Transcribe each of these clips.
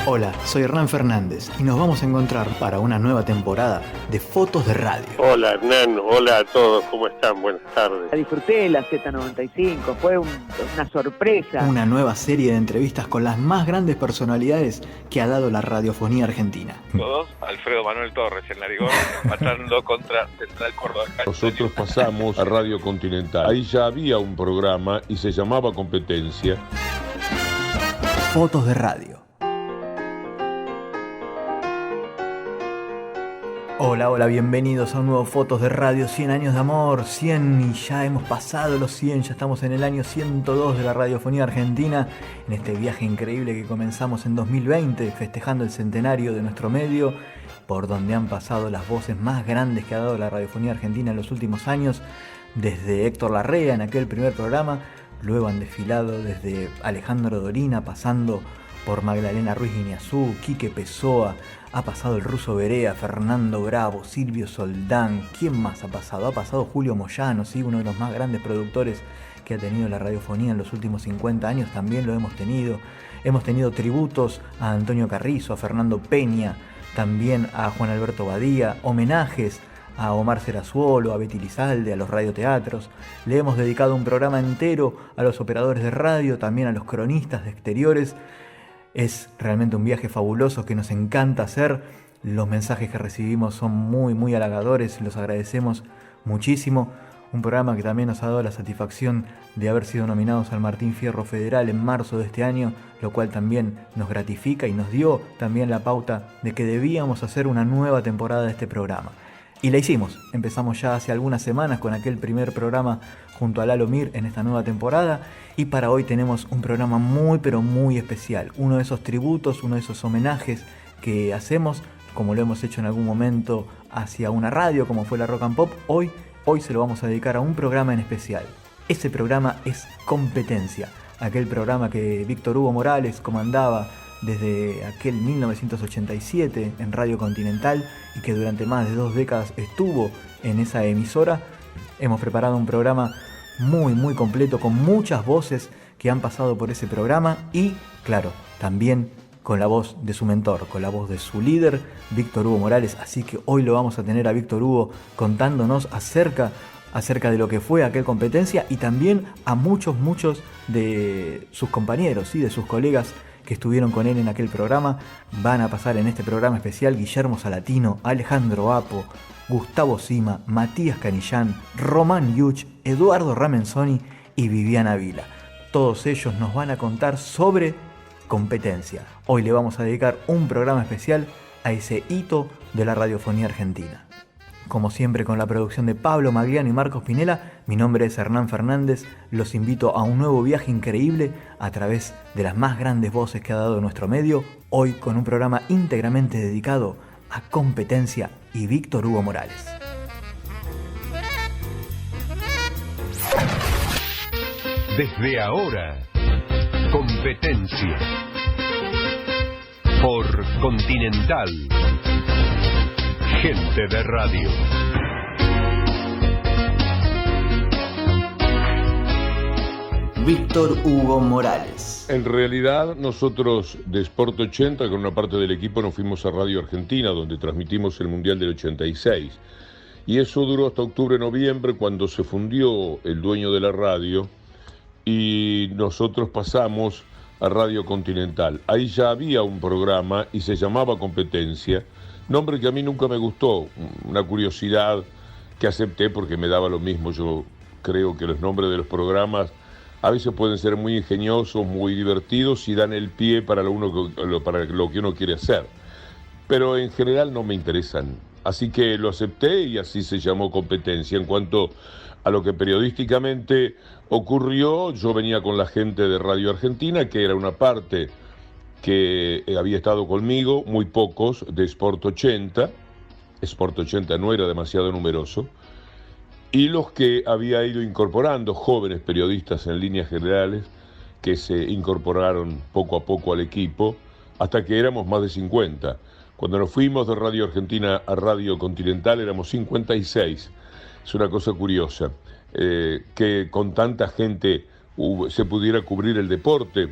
Hola, soy Hernán Fernández y nos vamos a encontrar para una nueva temporada de Fotos de Radio. Hola Hernán, hola a todos, ¿cómo están? Buenas tardes. La disfruté la Z95, fue una sorpresa. Una nueva serie de entrevistas con las más grandes personalidades que ha dado la radiofonía argentina. Todos, Alfredo Manuel Torres, el narigón, matando contra Central Córdoba. Nosotros pasamos a Radio Continental. Ahí ya había un programa y se llamaba Competencia. Fotos de Radio. Hola, bienvenidos a un nuevo Fotos de Radio, 100 años de amor, 100 y ya hemos pasado los 100, ya estamos en el año 102 de la radiofonía argentina, en este viaje increíble que comenzamos en 2020, festejando el centenario de nuestro medio, por donde han pasado las voces más grandes que ha dado la radiofonía argentina en los últimos años, desde Héctor Larrea en aquel primer programa, luego han desfilado desde Alejandro Dolina, pasando por Magdalena Ruiz Guiñazú, Quique Pessoa, ha pasado el Ruso Berea, Fernando Bravo, Silvio Soldán, ¿quién más ha pasado? Ha pasado Julio Moyano, ¿sí? Uno de los más grandes productores que ha tenido la radiofonía en los últimos 50 años, también lo hemos tenido. Hemos tenido tributos a Antonio Carrizo, a Fernando Peña, también a Juan Alberto Badía, homenajes a Omar Serazuolo, a Betty Lizalde, a los radioteatros. Le hemos dedicado un programa entero a los operadores de radio, también a los cronistas de exteriores. Es realmente un viaje fabuloso que nos encanta hacer. Los mensajes que recibimos son muy halagadores, los agradecemos muchísimo. Un programa que también nos ha dado la satisfacción de haber sido nominados al Martín Fierro Federal en marzo de este año, lo cual también nos gratifica y nos dio también la pauta de que debíamos hacer una nueva temporada de este programa. Y la hicimos. Empezamos ya hace algunas semanas con aquel primer programa junto a Lalo Mir en esta nueva temporada. Y para hoy tenemos un programa muy especial. Uno de esos tributos, uno de esos homenajes que hacemos, como lo hemos hecho en algún momento hacia una radio, como fue la Rock and Pop. Hoy se lo vamos a dedicar a un programa en especial. Ese programa es Competencia. Aquel programa que Víctor Hugo Morales comandaba desde aquel 1987 en Radio Continental y que durante más de 2 décadas estuvo en esa emisora. Hemos preparado un programa muy completo con muchas voces que han pasado por ese programa y, claro, también con la voz de su mentor, con la voz de su líder, Víctor Hugo Morales. Así que hoy lo vamos a tener a Víctor Hugo contándonos acerca de lo que fue aquel Competencia y también a muchos de sus compañeros, ¿sí? De sus colegas que estuvieron con él en aquel programa. Van a pasar en este programa especial Guillermo Salatino, Alejandro Apo, Gustavo Sima, Matías Canillán, Román Yuch, Eduardo Ramenzoni y Viviana Vila. Todos ellos nos van a contar sobre Competencia. Hoy le vamos a dedicar un programa especial a ese hito de la radiofonía argentina. Como siempre con la producción de Pablo Magliano y Marcos Pinela, mi nombre es Hernán Fernández, los invito a un nuevo viaje increíble a través de las más grandes voces que ha dado nuestro medio, hoy con un programa íntegramente dedicado a Competencia y Víctor Hugo Morales. Desde ahora, Competencia por Continental. Gente de radio. Víctor Hugo Morales. En realidad, nosotros de Sport 80, con una parte del equipo, nos fuimos a Radio Argentina, donde transmitimos el Mundial del 86. Y eso duró hasta octubre-noviembre, cuando se fundió el dueño de la radio, y nosotros pasamos a Radio Continental. Ahí ya había un programa y se llamaba Competencia, nombre que a mí nunca me gustó, una curiosidad que acepté porque me daba lo mismo. Yo creo que los nombres de los programas a veces pueden ser muy ingeniosos, muy divertidos y dan el pie para lo que uno quiere hacer. Pero en general no me interesan. Así que lo acepté y así se llamó Competencia. En cuanto a lo que periodísticamente ocurrió, yo venía con la gente de Radio Argentina, que era una parte que había estado conmigo, muy pocos, de Sport 80. Sport 80 no era demasiado numeroso. Y los que había ido incorporando, jóvenes periodistas en líneas generales, que se incorporaron poco a poco al equipo, hasta que éramos más de 50. Cuando nos fuimos de Radio Argentina a Radio Continental éramos 56. Es una cosa curiosa, que con tanta gente se pudiera cubrir el deporte,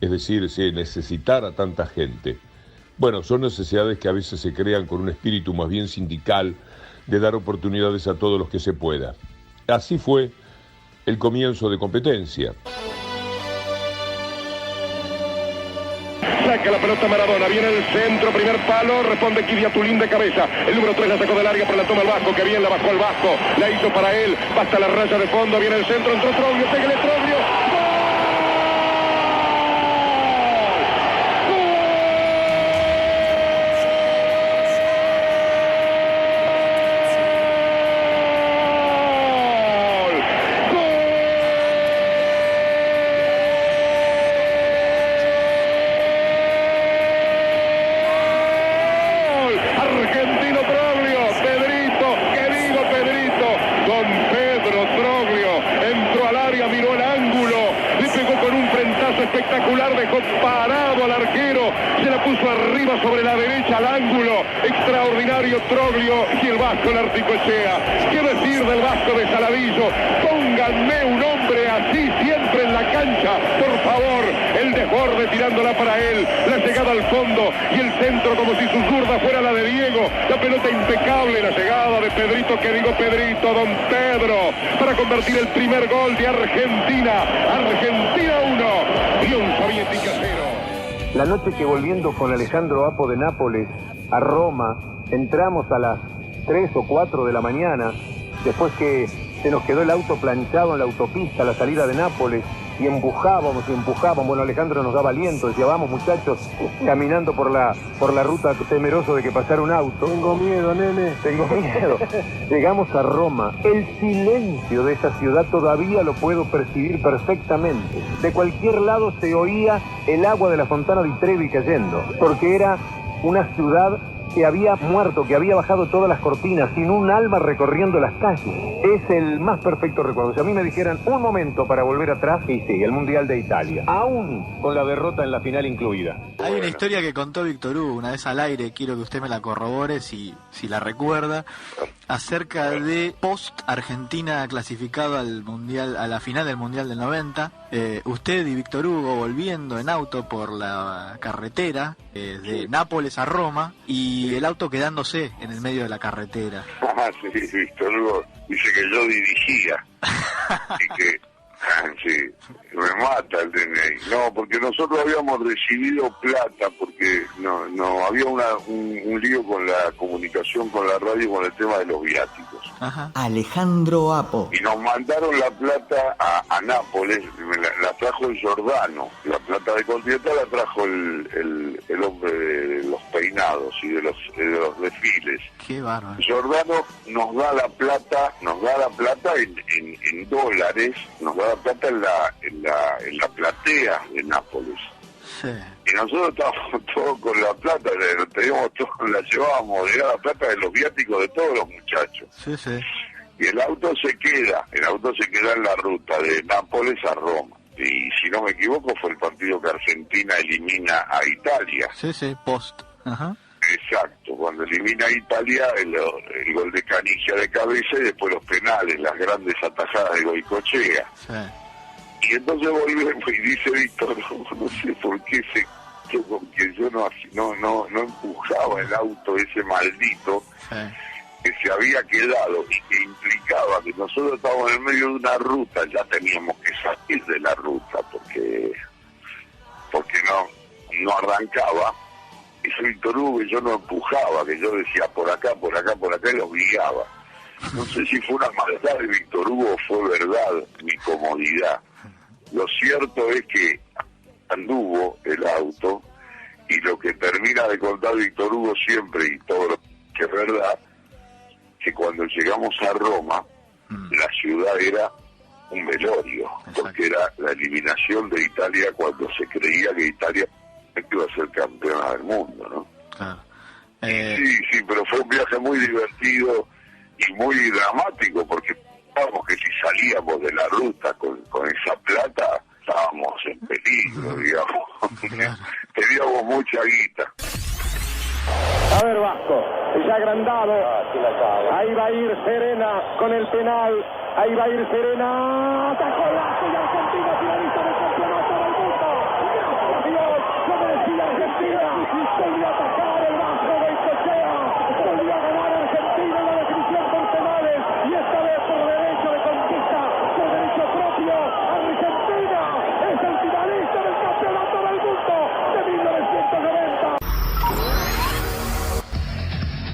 es decir, se necesitara tanta gente. Bueno, son necesidades que a veces se crean con un espíritu más bien sindical de dar oportunidades a todos los que se pueda. Así fue el comienzo de competencia. Saca la pelota Maradona, viene el centro, primer palo, responde Kidiatulín de cabeza. El número 3 la sacó del área, pero la toma el Vasco, que bien la bajó el Vasco. La hizo para él, basta la raya de fondo, viene el centro, entró Troglio, pégale Troglio. Espectacular, dejó parado al arquero, se la puso arriba sobre la derecha al ángulo, extraordinario Troglio y el Vasco Larticochea. ¿Qué decir del Vasco de Saladillo? Pónganme un hombre así siempre en la cancha, por favor. El desborde tirándola para él, la llegada al fondo y el centro como si su zurda fuera la de Diego, la pelota impecable, la llegada de Pedrito, don Pedro, para convertir el primer gol de Argentina. Argentina 1, Unión Soviética 0. La noche que, volviendo con Alejandro Apo de Nápoles a Roma, entramos a las 3 o 4 de la mañana, después que se nos quedó el auto planchado en la autopista a la salida de Nápoles, y empujábamos, bueno, Alejandro nos daba aliento, decía, vamos muchachos, caminando por la ruta, temeroso de que pasara un auto. Tengo miedo, nene. Tengo miedo. Llegamos a Roma. El silencio de esa ciudad todavía lo puedo percibir perfectamente. De cualquier lado se oía el agua de la Fontana di Trevi cayendo, porque era una ciudad que había muerto, que había bajado todas las cortinas, sin un alma recorriendo las calles. Es el más perfecto recuerdo. Si a mí me dijeran un momento para volver atrás, y sí, el Mundial de Italia, aún con la derrota en la final incluida. Hay una historia que contó Víctor Hugo una vez al aire, quiero que usted me la corrobore si la recuerda, acerca de post-Argentina clasificado al Mundial, a la final del Mundial del 90, usted y Víctor Hugo volviendo en auto por la carretera de Nápoles a Roma, y el auto quedándose en el medio de la carretera. Sí, Víctor Hugo dice que yo dirigía y que sí, me mata el DNI. No, porque nosotros habíamos recibido plata, porque no había un lío con la comunicación, con la radio, con el tema de los viáticos. Ajá. Alejandro Apo. Y nos mandaron la plata a Nápoles, la trajo el Giordano. La plata de Continental la trajo el hombre de los peinados y de los desfiles. Qué bárbaro. Giordano nos da la plata en dólares, nos da la plata en la platea de Nápoles. Sí. Y nosotros estábamos todos con la plata, la llevábamos, era la plata de los viáticos de todos los muchachos. Sí, sí. Y el auto se queda en la ruta de Nápoles a Roma. Y si no me equivoco fue el partido que Argentina elimina a Italia. Sí, post. Ajá. Exacto, cuando elimina a Italia, el gol de Canigia de cabeza y después los penales, las grandes atajadas de Goicoechea. Sí. Y entonces volvemos y dice Víctor, no sé por qué yo no empujaba el auto ese maldito, Sí. que se había quedado y que implicaba que nosotros estábamos en el medio de una ruta, ya teníamos que salir de la ruta porque no arrancaba. Y Víctor Hugo, yo no empujaba, que yo decía por acá, y los guiaba. No sé si fue una maldad de Víctor Hugo o fue verdad, mi comodidad. Lo cierto es que anduvo el auto, y lo que termina de contar Víctor Hugo siempre, y todo lo que es verdad, que cuando llegamos a Roma, la ciudad era un velorio. Exacto. Porque era la eliminación de Italia cuando se creía que Italia iba a ser campeona del mundo, ¿no? Claro. Sí, pero fue un viaje muy divertido y muy dramático, porque pensábamos que si salíamos de la ruta con esa plata, estábamos en peligro, digamos. Teníamos mucha guita. A ver, Vasco, ya agrandado. Ahí va a ir Serena con el penal. Ahí va a ir Serena. Atacó Lazo y Argentina finalista del campeonato del mundo. Dios, yo me decía Argentina. Volvió a atacar.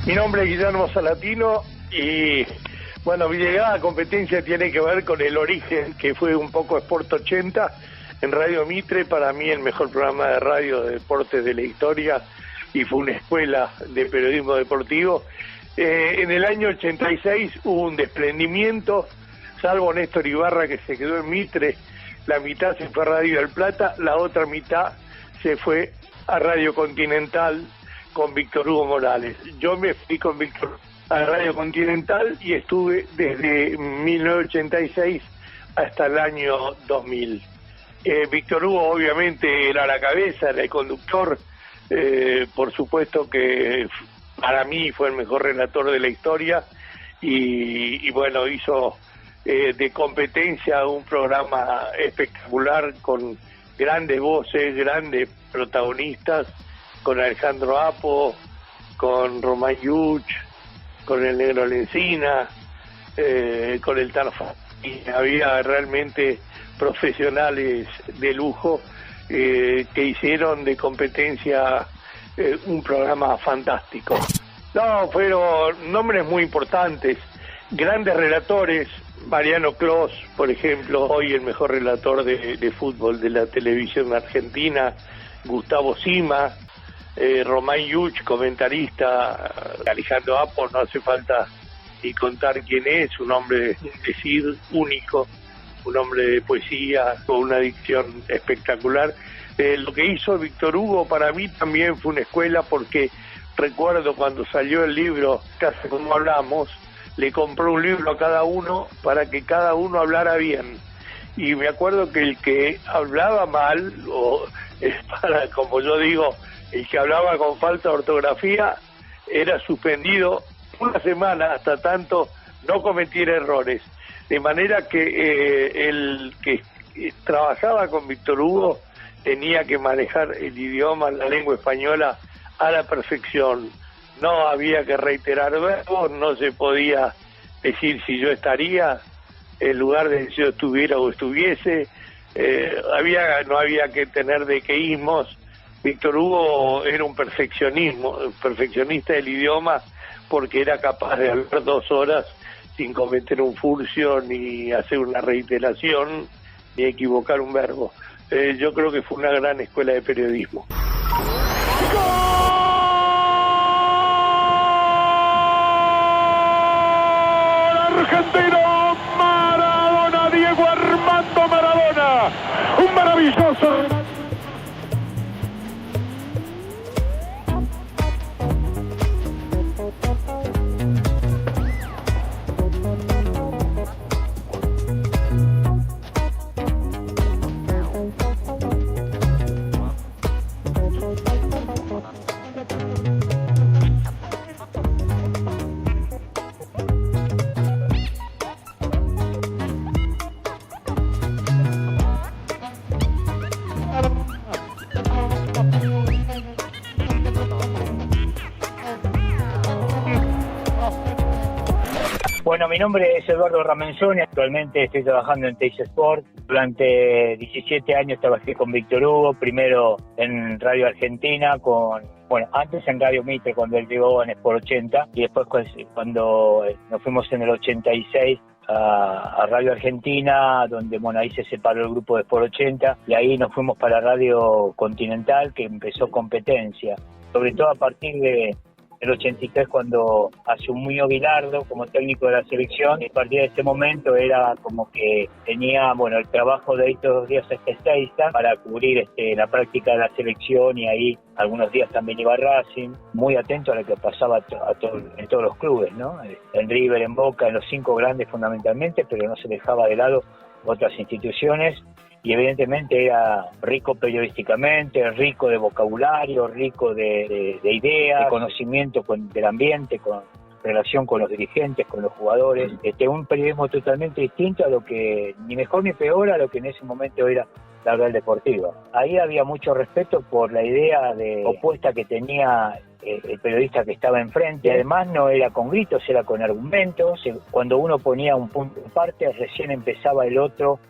Mi nombre es Guillermo Salatino y bueno, mi llegada a competencia tiene que ver con el origen, que fue un poco Sport 80 en Radio Mitre, para mí el mejor programa de radio de deportes de la historia, y fue una escuela de periodismo deportivo. En el año 86 hubo un desprendimiento, salvo Néstor Ibarra, que se quedó en Mitre. La mitad se fue a Radio del Plata, la otra mitad se fue a Radio Continental con Víctor Hugo Morales. Yo me fui con Víctor a Radio Continental y estuve desde 1986 hasta el año 2000. Víctor Hugo obviamente era la cabeza, era el conductor, por supuesto que para mí fue el mejor relator de la historia y bueno, hizo de competencia un programa espectacular con grandes voces, grandes protagonistas, con Alejandro Apo, con Román Yuch, con el Negro Lencina, con el Tarfa. Y había realmente profesionales de lujo que hicieron de competencia un programa fantástico. No, fueron nombres muy importantes, grandes relatores. Mariano Clos, por ejemplo, hoy el mejor relator de fútbol de la televisión argentina. Gustavo Sima, Román Yuch, comentarista. Alejandro Apo, no hace falta ni contar quién es, un hombre, decir, único, un hombre de poesía, con una dicción espectacular. Lo que hizo Víctor Hugo para mí también fue una escuela, porque recuerdo cuando salió el libro Casi Como Hablamos, le compró un libro a cada uno para que cada uno hablara bien. Y me acuerdo que el que hablaba mal, o como yo digo, el que hablaba con falta de ortografía, era suspendido una semana hasta tanto no cometiera errores. De manera que el que trabajaba con Víctor Hugo tenía que manejar el idioma, la lengua española a la perfección. No había que reiterar verbos, no se podía decir si yo estaría en lugar de si yo estuviera o estuviese. No había que tener dequeísmos. Víctor Hugo era un perfeccionista del idioma, porque era capaz de hablar 2 horas sin cometer un furcio, ni hacer una reiteración, ni equivocar un verbo. Yo creo que fue una gran escuela de periodismo. Argentino, Maradona, Diego Armando Maradona, un maravilloso. Bueno, mi nombre es Eduardo Ramenzoni, actualmente estoy trabajando en Teis Sport. Durante 17 años trabajé con Víctor Hugo, primero en Radio Argentina, antes en Radio Mitre cuando él llegó en Sport 80, y después cuando nos fuimos en el 86 a Radio Argentina, donde ahí se separó el grupo de Sport 80, y ahí nos fuimos para Radio Continental, que empezó competencia, sobre todo a partir de el 83, cuando asumió Bilardo como técnico de la selección, y a partir de ese momento era como que tenía el trabajo de ir todos los días a Ezeiza para cubrir la práctica de la selección, y ahí algunos días también iba a Racing, muy atento a lo que pasaba en todos los clubes, ¿no? En River, en Boca, en los 5 grandes fundamentalmente, pero no se dejaba de lado otras instituciones. Y evidentemente era rico periodísticamente, rico de vocabulario, rico de ideas, de conocimiento del ambiente, con relación con los dirigentes, con los jugadores. Un periodismo totalmente distinto a lo que, ni mejor ni peor, a lo que en ese momento era la Real Deportiva. Ahí había mucho respeto por la idea opuesta que tenía el periodista que estaba enfrente. Además no era con gritos, era con argumentos. Cuando uno ponía un punto en parte, recién empezaba el otro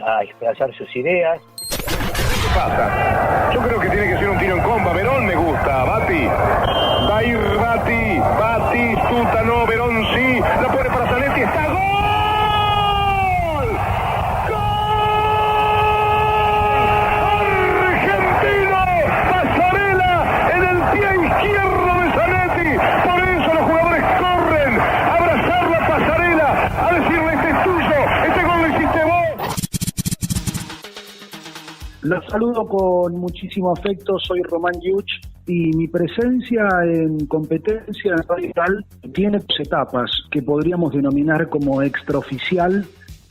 a expresar sus ideas. ¿Qué pasa? Yo creo que tiene que ser un tiro en comba. Verón me gusta. Bati. Va a ir Bati. Los saludo con muchísimo afecto, soy Román Yuch y mi presencia en competencia radial tiene 2 etapas que podríamos denominar como extraoficial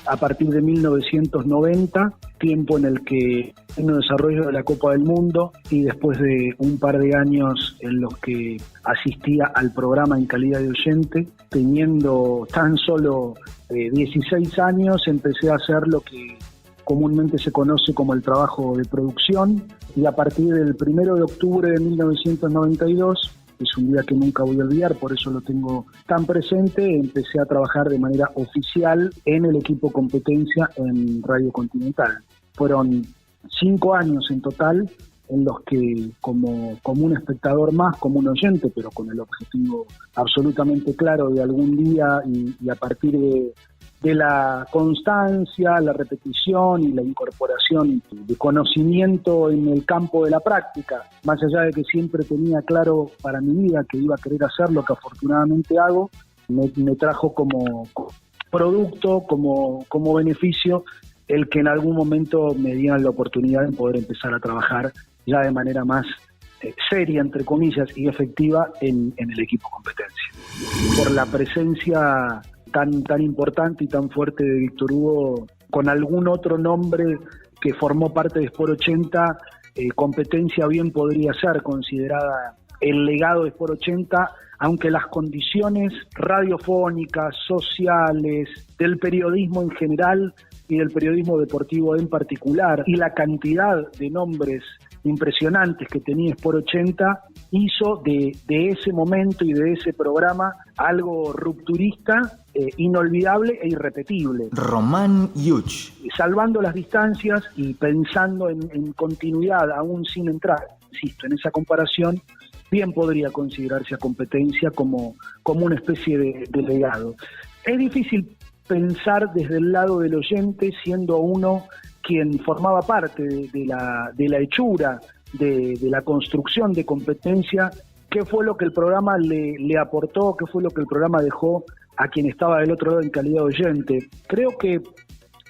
a partir de 1990, tiempo en el que en el desarrollo de la Copa del Mundo y después de un par de años en los que asistía al programa en calidad de oyente, teniendo tan solo 16 años, empecé a hacer lo que comúnmente se conoce como el trabajo de producción, y a partir del 1 de octubre de 1992, es un día que nunca voy a olvidar, por eso lo tengo tan presente, empecé a trabajar de manera oficial en el equipo competencia en Radio Continental. Fueron 5 años en total en los que como un espectador más, como un oyente, pero con el objetivo absolutamente claro de algún día y a partir de la constancia, la repetición y la incorporación de conocimiento en el campo de la práctica, más allá de que siempre tenía claro para mi vida que iba a querer hacer lo que afortunadamente hago, me trajo como producto, como beneficio, el que en algún momento me dieran la oportunidad de poder empezar a trabajar ya de manera más seria, entre comillas, y efectiva en el equipo competencia. Por la presencia tan importante y tan fuerte de Víctor Hugo, con algún otro nombre que formó parte de Sport 80, competencia bien podría ser considerada el legado de Sport 80, aunque las condiciones radiofónicas, sociales, del periodismo en general y del periodismo deportivo en particular, y la cantidad de nombres impresionantes que tenía Sport 80, hizo de ese momento y de ese programa algo rupturista, inolvidable e irrepetible. Román Yuch. Salvando las distancias y pensando en continuidad, aún sin entrar, insisto, en esa comparación, bien podría considerarse a competencia como una especie de legado. Es difícil pensar desde el lado del oyente, siendo uno quien formaba parte de la hechura, de la construcción de competencia, qué fue lo que el programa le aportó, qué fue lo que el programa dejó a quien estaba del otro lado en calidad de oyente. Creo que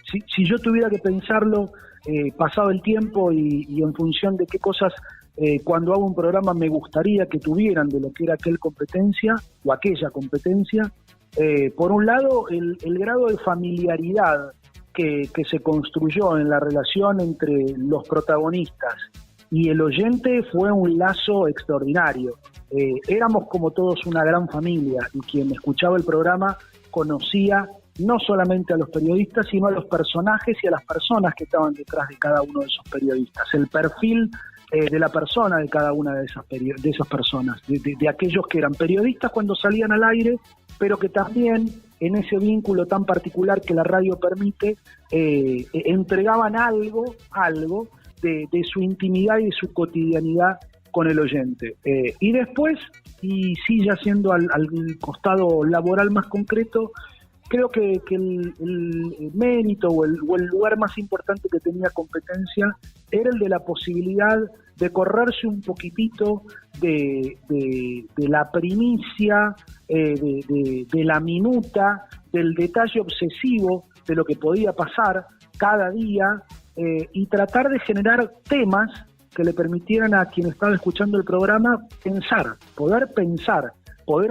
si yo tuviera que pensarlo, pasado el tiempo y en función de qué cosas cuando hago un programa me gustaría que tuvieran de lo que era aquella competencia, por un lado el grado de familiaridad que se construyó en la relación entre los protagonistas y el oyente fue un lazo extraordinario. Éramos como todos una gran familia, y quien escuchaba el programa conocía no solamente a los periodistas, sino a los personajes y a las personas que estaban detrás de cada uno de esos periodistas, el perfil de la persona de cada una de esas personas, de aquellos que eran periodistas cuando salían al aire, pero que también en ese vínculo tan particular que la radio permite, entregaban algo de su intimidad y de su cotidianidad con el oyente. Y después, y sí ya siendo al costado laboral más concreto, creo que el mérito o el lugar más importante que tenía competencia era el de la posibilidad de correrse un poquitito de la primicia, de la minuta, del detalle obsesivo de lo que podía pasar cada día, y tratar de generar temas que le permitieran a quien estaba escuchando el programa poder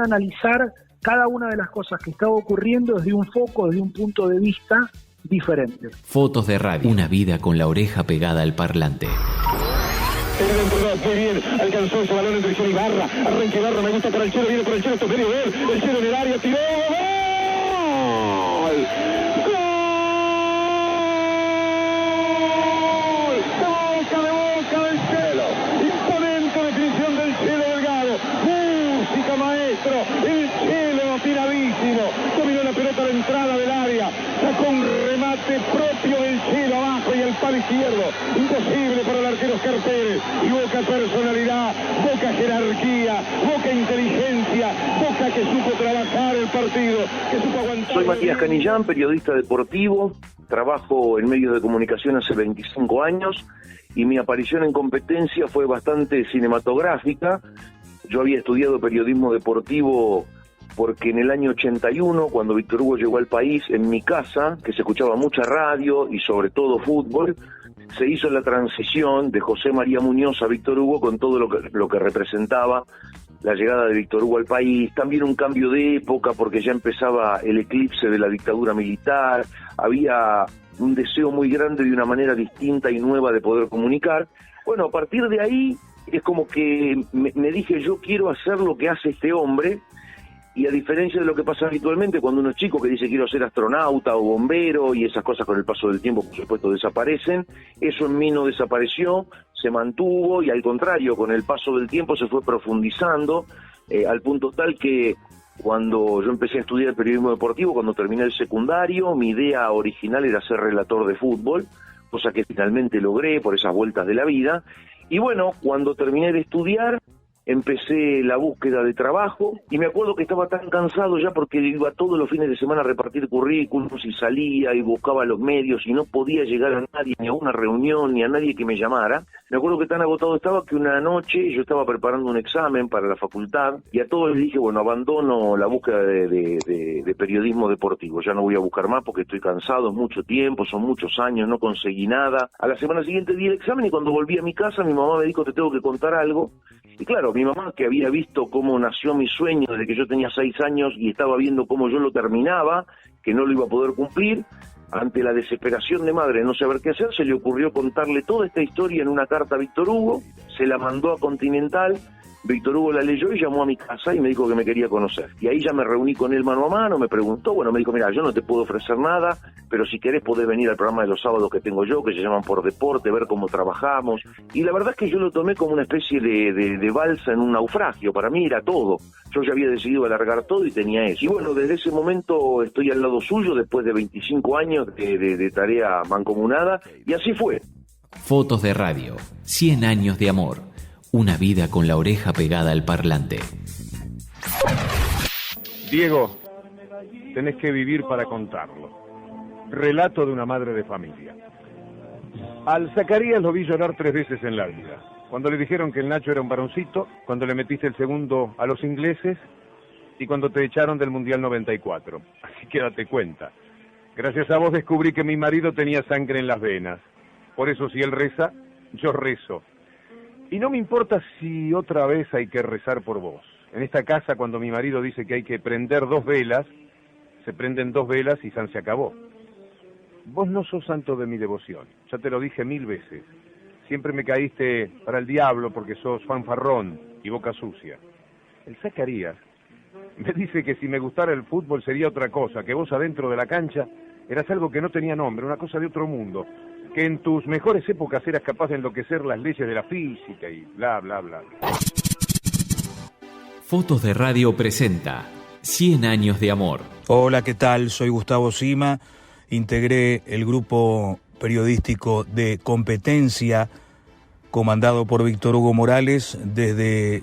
analizar cada una de las cosas que estaba ocurriendo desde un foco, desde un punto de vista diferente. Fotos de radio. Una vida con la oreja pegada al parlante. Muy bien, alcanzó ese balón entre Chelo y Barra. Arranca Barra, me gusta para el Chelo, viene por el Chelo, esto es medio ver. El Chelo en el área, tiró. ¡Gol! Boca del Chelo. Imponente definición del Chelo Delgado. Música, maestro. El Chelo afiladísimo. Dominó la pelota a la entrada del área. Sacó un remate propio del Chelo abajo y el palo izquierdo. Imposible para el arquero Oscar Pérez. Y Boca personalidad, Boca jerarquía, Boca inteligencia, Boca que supo trabajar el partido, que supo aguantar. Soy Matías Canillán, periodista deportivo. Trabajo en medios de comunicación hace 25 años y mi aparición en competencia fue bastante cinematográfica. Yo había estudiado periodismo deportivo porque en el año 81, cuando Víctor Hugo llegó al país, en mi casa, que se escuchaba mucha radio y sobre todo fútbol, se hizo la transición de José María Muñoz a Víctor Hugo con todo lo que representaba la llegada de Víctor Hugo al país, también un cambio de época porque ya empezaba el eclipse de la dictadura militar, había un deseo muy grande de una manera distinta y nueva de poder comunicar. Bueno, a partir de ahí es como que me dije, yo quiero hacer lo que hace este hombre, y a diferencia de lo que pasa habitualmente cuando uno es chico que dice quiero ser astronauta o bombero y esas cosas con el paso del tiempo por supuesto desaparecen, eso en mí no desapareció, se mantuvo y al contrario con el paso del tiempo se fue profundizando al punto tal que cuando yo empecé a estudiar periodismo deportivo, cuando terminé el secundario, mi idea original era ser relator de fútbol, cosa que finalmente logré por esas vueltas de la vida. Y bueno, cuando terminé de estudiar, empecé la búsqueda de trabajo y me acuerdo que estaba tan cansado ya porque iba todos los fines de semana a repartir currículums y salía y buscaba los medios y no podía llegar a nadie, ni a una reunión, ni a nadie que me llamara. Me acuerdo que tan agotado estaba que una noche yo estaba preparando un examen para la facultad y a todos les dije, bueno, abandono la búsqueda de periodismo deportivo, ya no voy a buscar más porque estoy cansado, es mucho tiempo, son muchos años, no conseguí nada. A la semana siguiente di el examen y cuando volví a mi casa mi mamá me dijo, te tengo que contar algo. Y claro, mi mamá, que había visto cómo nació mi sueño desde que yo tenía 6 años y estaba viendo cómo yo lo terminaba, que no lo iba a poder cumplir, ante la desesperación de madre de no saber qué hacer, se le ocurrió contarle toda esta historia en una carta a Víctor Hugo, se la mandó a Continental, Víctor Hugo la leyó y llamó a mi casa y me dijo que me quería conocer. Y ahí ya me reuní con él mano a mano, me preguntó, bueno, me dijo, mira, yo no te puedo ofrecer nada, pero si querés podés venir al programa de los sábados que tengo yo, que se llaman Por Deporte, ver cómo trabajamos. Y la verdad es que yo lo tomé como una especie de balsa en un naufragio, para mí era todo. Yo ya había decidido alargar todo y tenía eso. Y bueno, desde ese momento estoy al lado suyo, después de 25 años de tarea mancomunada, y así fue. Fotos de radio, 100 años de amor. Una vida con la oreja pegada al parlante. Diego, tenés que vivir para contarlo. Relato de una madre de familia. Al Zacarías lo vi llorar 3 veces en la vida. Cuando le dijeron que el Nacho era un varoncito, cuando le metiste el segundo a los ingleses y cuando te echaron del Mundial 94. Así que date cuenta. Gracias a vos descubrí que mi marido tenía sangre en las venas. Por eso si él reza, yo rezo. Y no me importa si otra vez hay que rezar por vos. En esta casa, cuando mi marido dice que hay que prender 2 velas, se prenden 2 velas y se acabó. Vos no sos santo de mi devoción, ya te lo dije 1000 veces. Siempre me caíste para el diablo porque sos fanfarrón y boca sucia. El Zacarías me dice que si me gustara el fútbol sería otra cosa, que vos adentro de la cancha eras algo que no tenía nombre, una cosa de otro mundo. Que en tus mejores épocas eras capaz de enloquecer las leyes de la física y bla, bla, bla. Fotos de Radio presenta 100 años de amor. Hola, ¿qué tal? Soy Gustavo Sima. Integré el grupo periodístico de Competencia, comandado por Víctor Hugo Morales, desde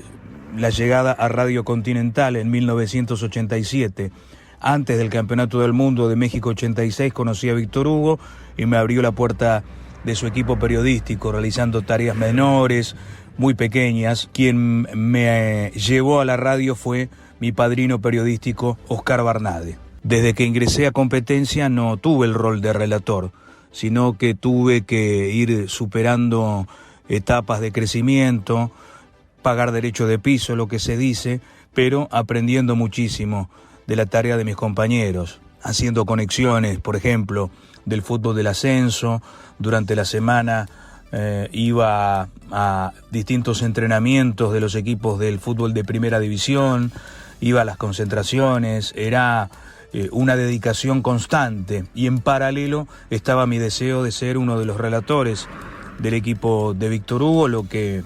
la llegada a Radio Continental en 1987. Antes del Campeonato del Mundo de México 86 conocí a Víctor Hugo y me abrió la puerta de su equipo periodístico, realizando tareas menores, muy pequeñas. Quien me llevó a la radio fue mi padrino periodístico, Oscar Barnade. Desde que ingresé a Competencia no tuve el rol de relator, sino que tuve que ir superando etapas de crecimiento, pagar derecho de piso, lo que se dice, pero aprendiendo muchísimo de la tarea de mis compañeros, haciendo conexiones, por ejemplo, del fútbol del ascenso. Durante la semana iba a distintos entrenamientos de los equipos del fútbol de primera división, iba a las concentraciones, era una dedicación constante, y en paralelo estaba mi deseo de ser uno de los relatores del equipo de Víctor Hugo, lo que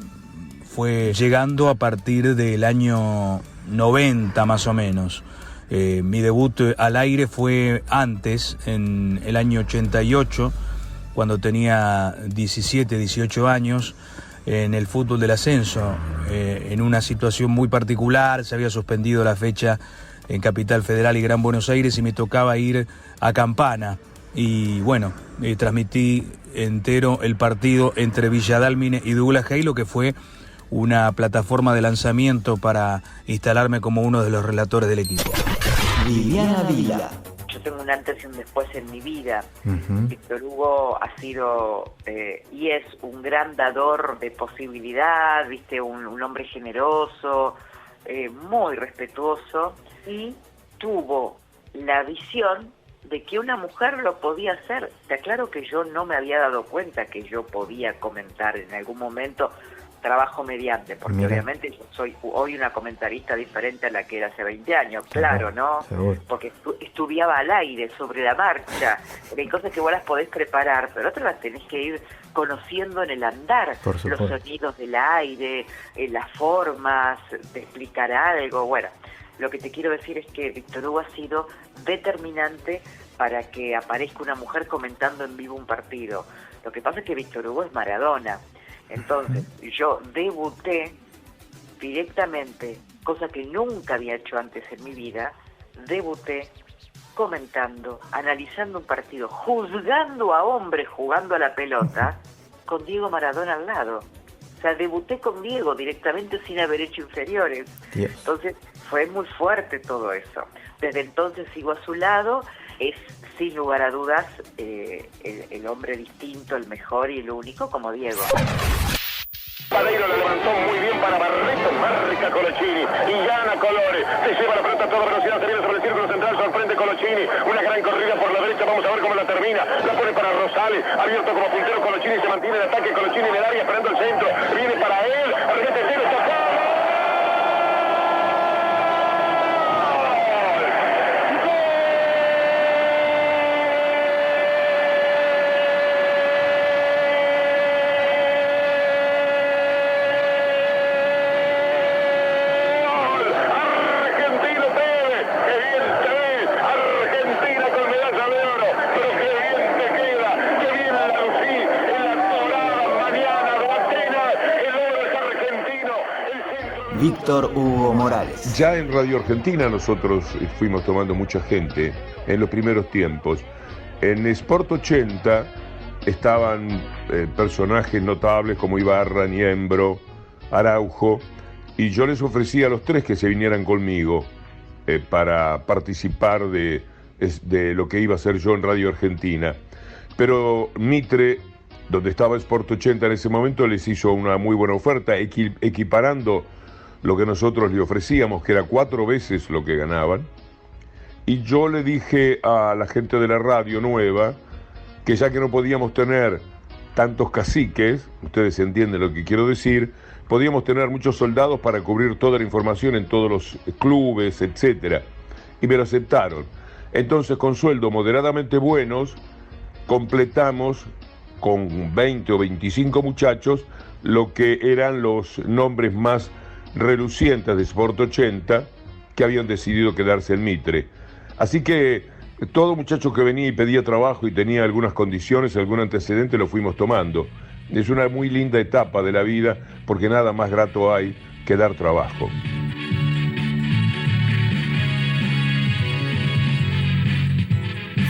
fue llegando a partir del año 90 más o menos. Mi debut al aire fue antes, en el año 88, cuando tenía 17, 18 años, en el fútbol del ascenso, en una situación muy particular. Se había suspendido la fecha en Capital Federal y Gran Buenos Aires y me tocaba ir a Campana. Y bueno, transmití entero el partido entre Villa Dálmine y Douglas Haig, lo que fue una plataforma de lanzamiento para instalarme como uno de los relatores del equipo. Liliana Vila. Yo yo tengo un antes y un después en mi vida. Uh-huh. Víctor Hugo ha sido y es un gran dador de posibilidad, ¿viste? Un hombre generoso, muy respetuoso, y tuvo la visión de que una mujer lo podía hacer. Te aclaro que yo no me había dado cuenta que yo podía comentar en algún momento, trabajo mediante, porque Mira. obviamente yo soy hoy una comentarista diferente a la que era hace 20 años, claro, ¿no? Seguro. Porque estudiaba al aire, sobre la marcha. Hay cosas que vos las podés preparar, pero otras las tenés que ir conociendo en el andar. Por Los supuesto. sonidos del aire, las formas de explicar algo. Bueno, lo que te quiero decir es que Víctor Hugo ha sido determinante para que aparezca una mujer comentando en vivo un partido. Lo que pasa es que Víctor Hugo es Maradona. Entonces, yo debuté directamente, cosa que nunca había hecho antes en mi vida, debuté comentando, analizando un partido, juzgando a hombres jugando a la pelota, con Diego Maradona al lado. O sea, debuté con Diego directamente sin haber hecho inferiores. Dios. Entonces, fue muy fuerte todo eso. Desde entonces sigo a su lado, es sin lugar a dudas el hombre distinto, el mejor y el único como Diego. Pareiro la levantó muy bien para Barreto, marca Colochini y gana Colores, se lleva la pelota a toda velocidad, se viene sobre el círculo central, sorprende Colochini, una gran corrida por la derecha, vamos a ver cómo la termina, la pone para Rosales, abierto como puntero Colochini, se mantiene el ataque, Colochini en el área esperando el centro, viene para él, arremete cero, tocó. Víctor Hugo Morales. Ya en Radio Argentina nosotros fuimos tomando mucha gente en los primeros tiempos. En Sport 80 estaban personajes notables como Ibarra, Niembro, Araujo, y yo les ofrecía a los tres que se vinieran conmigo para participar de lo que iba a ser yo en Radio Argentina. Pero Mitre, donde estaba Sport 80 en ese momento, les hizo una muy buena oferta, equiparando lo que nosotros le ofrecíamos, que era 4 veces lo que ganaban. Y yo le dije a la gente de la radio nueva que ya que no podíamos tener tantos caciques, ustedes entienden lo que quiero decir, podíamos tener muchos soldados para cubrir toda la información en todos los clubes, etcétera. Y me lo aceptaron. Entonces, con sueldos moderadamente buenos, completamos con 20 o 25 muchachos lo que eran los nombres más relucientes de Sport 80 que habían decidido quedarse en Mitre. Así que todo muchacho que venía y pedía trabajo y tenía algunas condiciones, algún antecedente, lo fuimos tomando. Es una muy linda etapa de la vida porque nada más grato hay que dar trabajo.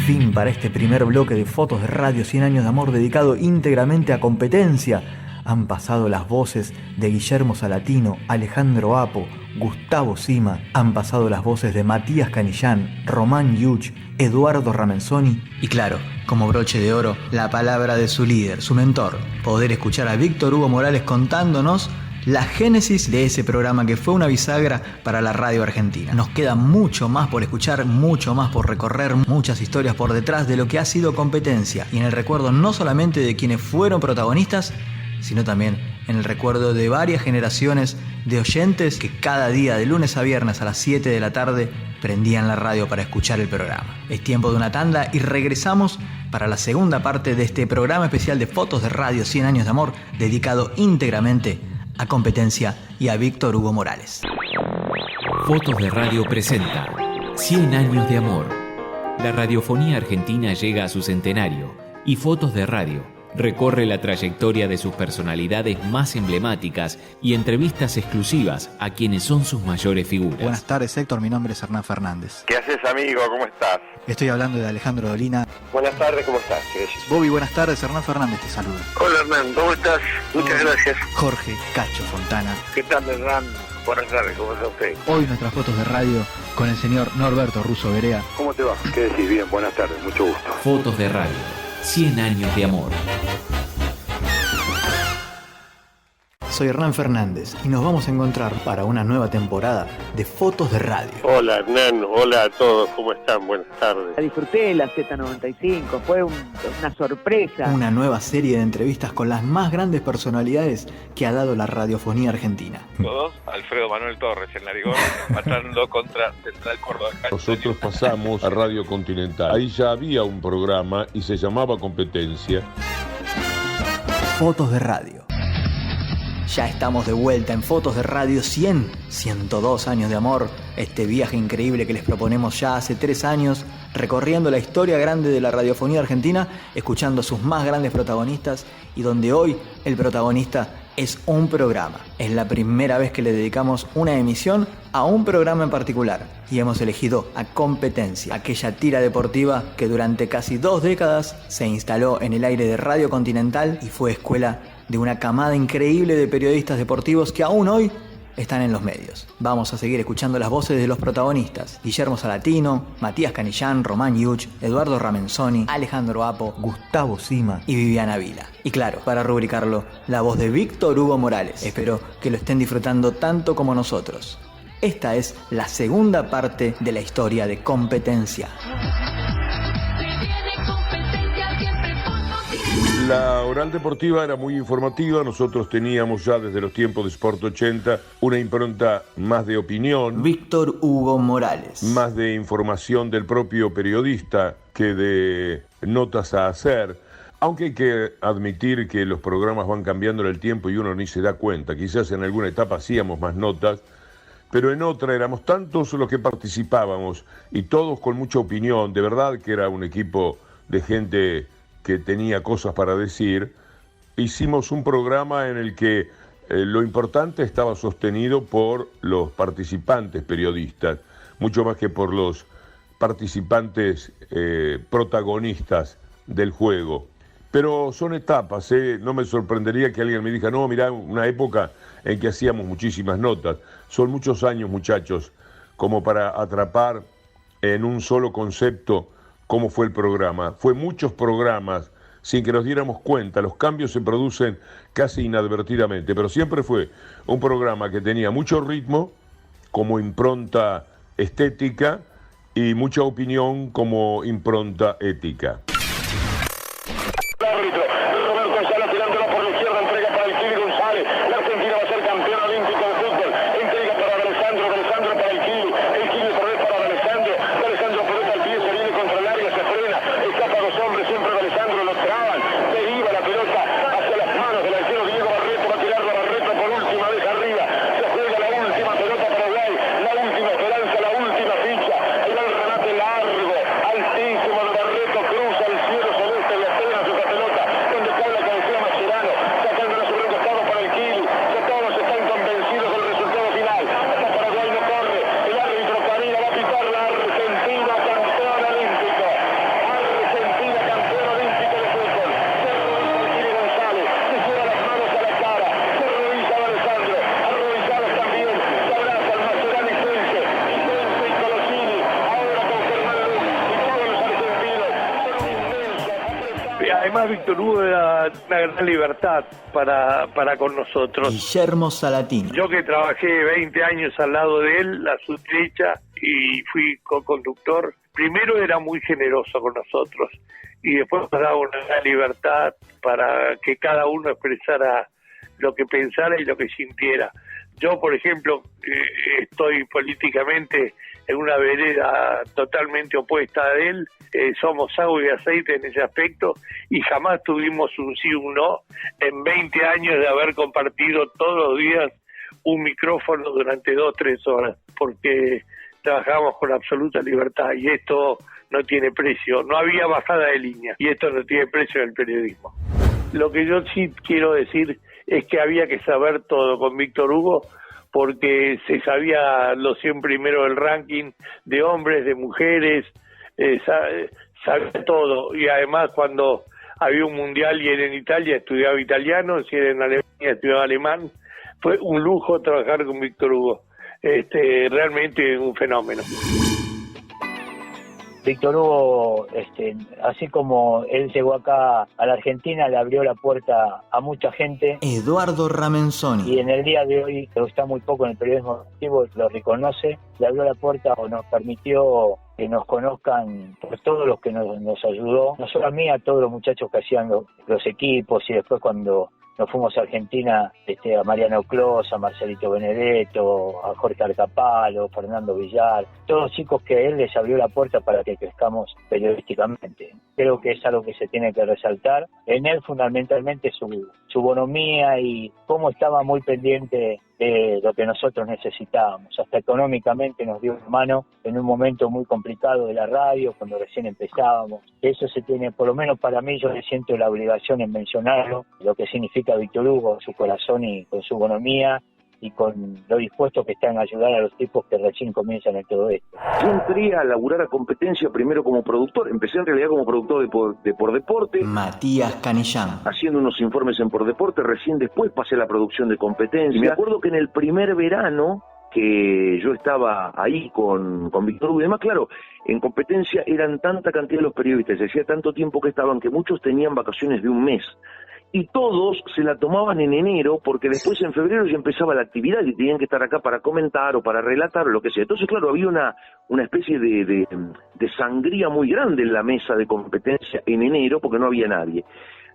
Fin para este primer bloque de Fotos de Radio 100 años de amor dedicado íntegramente a competencia. Han pasado las voces de Guillermo Salatino, Alejandro Apo, Gustavo Sima. Han pasado las voces de Matías Canillán, Román Yuch, Eduardo Ramenzoni. Y claro, como broche de oro, la palabra de su líder, su mentor. Poder escuchar a Víctor Hugo Morales contándonos la génesis de ese programa que fue una bisagra para la radio argentina. Nos queda mucho más por escuchar, mucho más por recorrer, muchas historias por detrás de lo que ha sido competencia. Y en el recuerdo no solamente de quienes fueron protagonistas, sino también en el recuerdo de varias generaciones de oyentes que cada día de lunes a viernes a las 7 de la tarde prendían la radio para escuchar el programa. Es tiempo de una tanda y regresamos para la segunda parte de este programa especial de Fotos de Radio 100 años de amor, dedicado íntegramente a competencia y a Víctor Hugo Morales. Fotos de Radio presenta 100 años de amor. La radiofonía argentina llega a su centenario y Fotos de Radio recorre la trayectoria de sus personalidades más emblemáticas y entrevistas exclusivas a quienes son sus mayores figuras. Buenas tardes, Héctor. Mi nombre es Hernán Fernández. ¿Qué haces, amigo? ¿Cómo estás? Estoy hablando de Alejandro Dolina. Buenas tardes, ¿cómo estás? Bobby, buenas tardes. Hernán Fernández te saluda. Hola, Hernán, ¿cómo estás? Muchas gracias. Jorge Cacho Fontana. ¿Qué tal, Hernán? Buenas tardes, ¿cómo está usted? Hoy nuestras fotos de radio con el señor Norberto Russo Berea. ¿Cómo te va? ¿Qué decís? Bien, buenas tardes, mucho gusto. Fotos de radio, 100 años de amor. Soy Hernán Fernández y nos vamos a encontrar para una nueva temporada de Fotos de Radio. Hola Hernán, hola a todos, ¿cómo están? Buenas tardes. La disfruté la Z95, fue una sorpresa. Una nueva serie de entrevistas con las más grandes personalidades que ha dado la radiofonía argentina. Todos, Alfredo Manuel Torres, el narigón, matando contra Central Córdoba. Nosotros pasamos a Radio Continental. Ahí ya había un programa y se llamaba Competencia. Fotos de Radio. Ya estamos de vuelta en Fotos de Radio 102 años de amor, este viaje increíble que les proponemos ya hace 3 años, recorriendo la historia grande de la radiofonía argentina, escuchando a sus más grandes protagonistas y donde hoy el protagonista es un programa. Es la primera vez que le dedicamos una emisión a un programa en particular y hemos elegido a Competencia, aquella tira deportiva que durante casi 2 décadas se instaló en el aire de Radio Continental y fue escuela de una camada increíble de periodistas deportivos que aún hoy están en los medios. Vamos a seguir escuchando las voces de los protagonistas: Guillermo Salatino, Matías Canillán, Román Yuch, Eduardo Ramenzoni, Alejandro Apo, Gustavo Sima y Viviana Vila. Y claro, para rubricarlo, la voz de Víctor Hugo Morales. Espero que lo estén disfrutando tanto como nosotros. Esta es la segunda parte de la historia de Competencia. La oral deportiva era muy informativa, nosotros teníamos ya desde los tiempos de Sport 80 una impronta más de opinión. Víctor Hugo Morales. Más de información del propio periodista que de notas a hacer. Aunque hay que admitir que los programas van cambiando en el tiempo y uno ni se da cuenta. Quizás en alguna etapa hacíamos más notas, pero en otra éramos tantos los que participábamos y todos con mucha opinión. De verdad que era un equipo de gente que tenía cosas para decir. Hicimos un programa en el que lo importante estaba sostenido por los participantes periodistas, mucho más que por los participantes protagonistas del juego. Pero son etapas, no me sorprendería que alguien me diga, no, mirá, una época en que hacíamos muchísimas notas. Son muchos años, muchachos, como para atrapar en un solo concepto cómo fue el programa. Fue muchos programas sin que nos diéramos cuenta. Los cambios se producen casi inadvertidamente, pero siempre fue un programa que tenía mucho ritmo como impronta estética y mucha opinión como impronta ética. Víctor Hugo era una gran libertad para con nosotros. Guillermo Salatino. Yo que trabajé 20 años al lado de él, a su derecha, y fui co-conductor, primero era muy generoso con nosotros y después nos daba una gran libertad para que cada uno expresara lo que pensara y lo que sintiera. Yo, por ejemplo, estoy políticamente en una vereda totalmente opuesta a él, somos agua y aceite en ese aspecto y jamás tuvimos un sí o un no en 20 años de haber compartido todos los días un micrófono durante 2 o 3 horas, porque trabajamos con absoluta libertad y esto no tiene precio, no había bajada de línea y esto no tiene precio en el periodismo. Lo que yo sí quiero decir es que había que saber todo con Víctor Hugo, porque se sabía los 100 primeros del ranking de hombres, de mujeres, sabía todo. Y además cuando había un mundial y era en Italia estudiaba italiano, si era en Alemania estudiaba alemán, Fue un lujo trabajar con Víctor Hugo. Realmente un fenómeno. Víctor Hugo, así como él llegó acá a la Argentina, le abrió la puerta a mucha gente. Eduardo Ramenzoni. Y en el día de hoy, que está muy poco en el periodismo deportivo, lo reconoce, le abrió la puerta o nos permitió que nos conozcan por todos los que nos ayudó, no solo a mí, a todos los muchachos que hacían los equipos, y después cuando nos fuimos a Argentina, a Mariano Clos, a Marcelito Benedetto, a Jorge Arcapalo, Fernando Villar, todos chicos que él les abrió la puerta para que crezcamos periodísticamente. Creo que es algo que se tiene que resaltar. En él fundamentalmente su bonomía y cómo estaba muy pendiente de lo que nosotros necesitábamos. Hasta económicamente nos dio una mano en un momento muy complicado de la radio, cuando recién empezábamos. Eso se tiene, por lo menos para mí, yo le siento la obligación en mencionarlo, lo que significa Víctor Hugo, su corazón y con su bonomía, y con lo dispuesto que está en ayudar a los tipos que recién comienzan en todo esto. Yo entré a laburar a Competencia primero como productor, empecé en realidad como productor de Por Deporte. Matías Canillán. Haciendo unos informes en Por Deporte, recién después pasé a la producción de Competencia. Y me acuerdo que en el primer verano que yo estaba ahí con Víctor Hugo y demás, claro, en Competencia eran tanta cantidad de los periodistas, hacía tanto tiempo que estaban que muchos tenían vacaciones de un mes. Y todos se la tomaban en enero porque después en febrero ya empezaba la actividad y tenían que estar acá para comentar o para relatar o lo que sea. Entonces, claro, había una especie de sangría muy grande en la mesa de Competencia en enero porque no había nadie.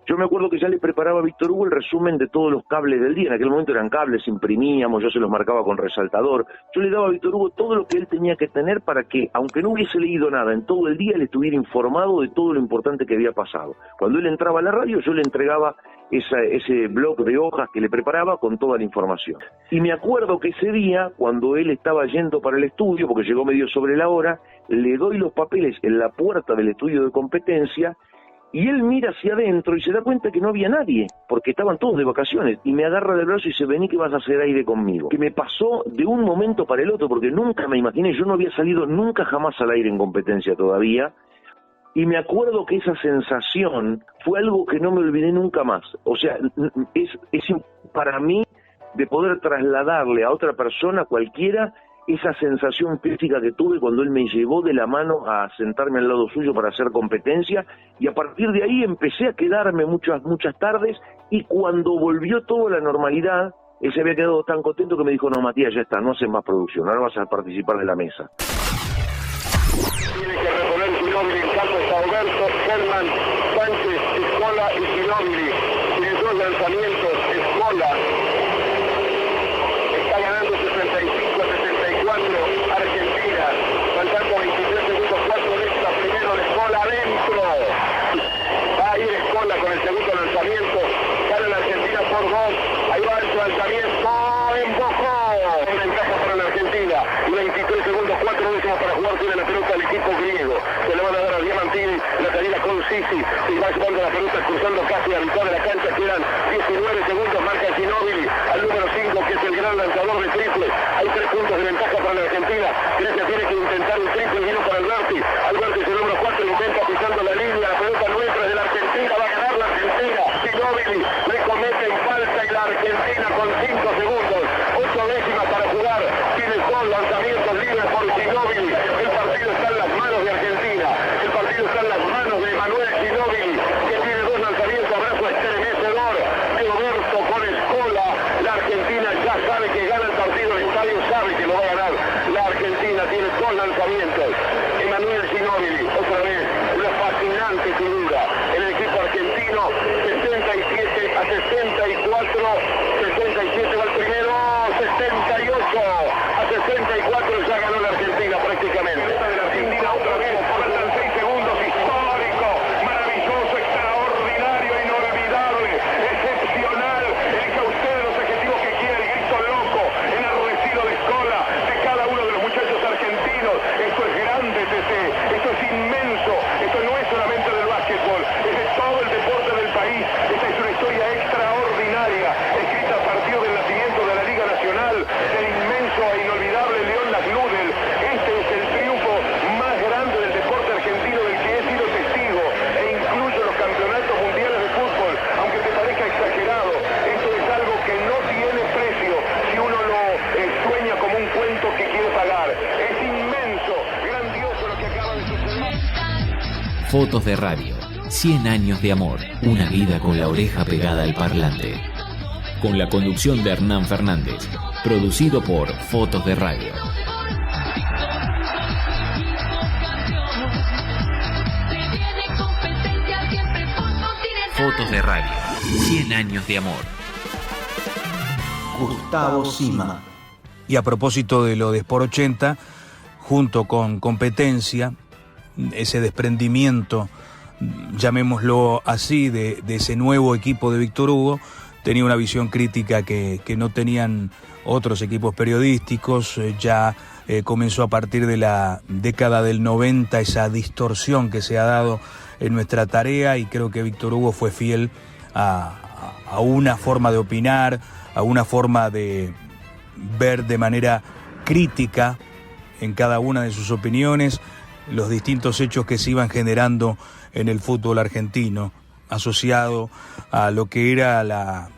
Yo me acuerdo que ya le preparaba a Víctor Hugo el resumen de todos los cables del día. En aquel momento eran cables, imprimíamos, yo se los marcaba con resaltador. Yo le daba a Víctor Hugo todo lo que él tenía que tener para que, aunque no hubiese leído nada en todo el día, él estuviera informado de todo lo importante que había pasado. Cuando él entraba a la radio, yo le entregaba ese bloc de hojas que le preparaba con toda la información. Y me acuerdo que ese día, cuando él estaba yendo para el estudio, porque llegó medio sobre la hora, le doy los papeles en la puerta del estudio de Competencia, y él mira hacia adentro y se da cuenta que no había nadie, porque estaban todos de vacaciones, y me agarra del brazo y dice, vení que vas a hacer aire conmigo. Que me pasó de un momento para el otro, porque nunca me imaginé, yo no había salido nunca jamás al aire en Competencia todavía, y me acuerdo que esa sensación fue algo que no me olvidé nunca más. O sea, es para mí de poder trasladarle a otra persona, cualquiera, esa sensación física que tuve cuando él me llevó de la mano a sentarme al lado suyo para hacer Competencia, y a partir de ahí empecé a quedarme muchas tardes, y cuando volvió todo a la normalidad, él se había quedado tan contento que me dijo, no, Matías, ya está, no haces más producción, ahora vas a participar de la mesa. Tiene que reponer Ginóbili, en campo está Alberto, Germán, Sánchez, Escola y Ginóbili. Tiene dos lanzamientos, Escola está ganando 65-64 Argentina, faltando 23 segundos, 4 décimas primero de Escola adentro. Va a ir Escola con el segundo lanzamiento, gana la Argentina por 2, ahí va el lanzamiento, embocó. Ventaja para la Argentina, 23 segundos, 4 décimas para jugar, tiene la pelota el equipo griego, se le van a dar a Diamantini, la salida con Sisi, y va llevando la pelota cruzando casi a mitad de la cancha, quedan 19 segundos, marca Ginóbili, al número 5 que es el gran lanzador de triple, hay 3 puntos de ventaja para la Argentina, Grecia tiene que intentar un triple, vino para Alberti es el número 4, lo intenta pisando la línea, la pelota no entra de la Argentina, va a ganar la Argentina, Ginóbili le cometen falta y la Argentina con 5 segundos, 8 décimas para jugar, tiene 2 lanzamientos libres por Ginóbili, el partido está en las manos de Argentina, el partido está en las manos de Manuel Ginóbili, que tiene 2 lanzamientos, abrazo estremecedor de Roberto con Escola, la Argentina ya sabe que gana el partido, el estadio sabe que lo va a ganar, la Argentina tiene 2 lanzamientos, Emanuel Ginóbili, otra vez, una fascinante figura, en el equipo argentino, 67-64, 67 va el primero, 68 a 64 ya ganó la Argentina prácticamente. La Argentina otra vez, faltan 6 segundos, histórico, maravilloso, extraordinario, inolvidable, excepcional, elija usted los objetivos que quiera, el grito loco, enardecido de Escola, de cada uno de los muchachos argentinos. Esto es grande, esto es inmenso, esto no es solamente del básquetbol, es de todo el deporte del país. Esta es una historia extraordinaria, escrita a partir del nacimiento de la Liga Nacional, del inmenso e inolvidable León Latino. pagar. Es inmenso, grandioso lo que acaba de suceder. Fotos de radio. 100 años de amor. Una vida con la oreja pegada al parlante. Con la conducción de Hernán Fernández. Producido por Fotos de Radio. Fotos de Radio. 100 años de amor. Gustavo Sima. Y a propósito de lo de Sport 80, junto con Competencia, ese desprendimiento, llamémoslo así, de ese nuevo equipo de Víctor Hugo, tenía una visión crítica que no tenían otros equipos periodísticos. Ya comenzó a partir de la década del 90 esa distorsión que se ha dado en nuestra tarea, y creo que Víctor Hugo fue fiel a una forma de opinar, a una forma de ver de manera crítica en cada una de sus opiniones los distintos hechos que se iban generando en el fútbol argentino, asociado a lo que era la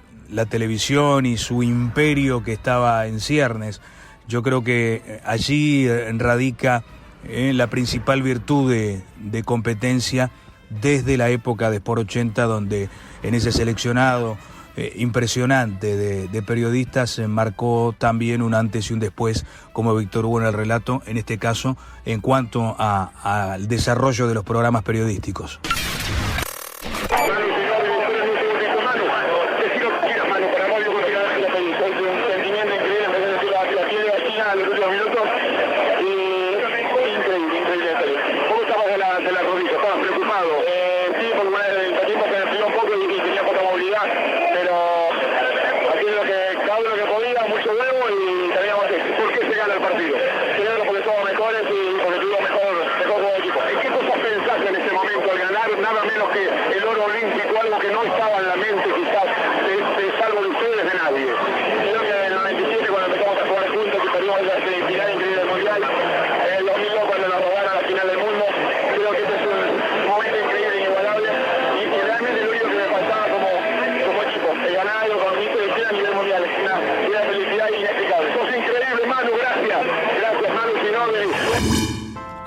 televisión y su imperio que estaba en ciernes. Yo creo que allí radica la principal virtud de Competencia desde la época de Sport 80, donde en ese seleccionado impresionante de periodistas marcó también un antes y un después, como Víctor Hugo en el relato, en este caso en cuanto al desarrollo de los programas periodísticos.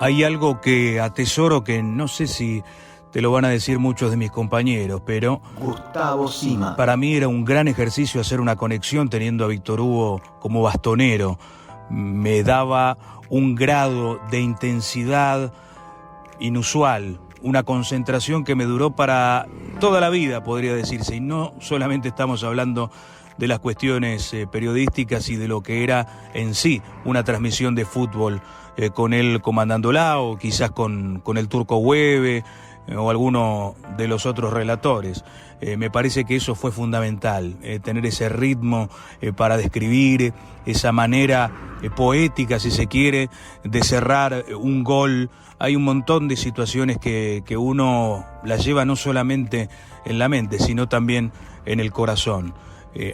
Hay algo que atesoro que no sé si te lo van a decir muchos de mis compañeros, pero Gustavo Sima. Para mí era un gran ejercicio hacer una conexión teniendo a Víctor Hugo como bastonero. Me daba un grado de intensidad inusual, una concentración que me duró para toda la vida, podría decirse, y no solamente estamos hablando de las cuestiones periodísticas y de lo que era en sí una transmisión de fútbol, con él comandándola, o quizás con el Turco Hueve o alguno de los otros relatores. Me parece que eso fue fundamental, tener ese ritmo para describir, esa manera poética, si se quiere, de cerrar un gol. Hay un montón de situaciones que uno las lleva no solamente en la mente, sino también en el corazón.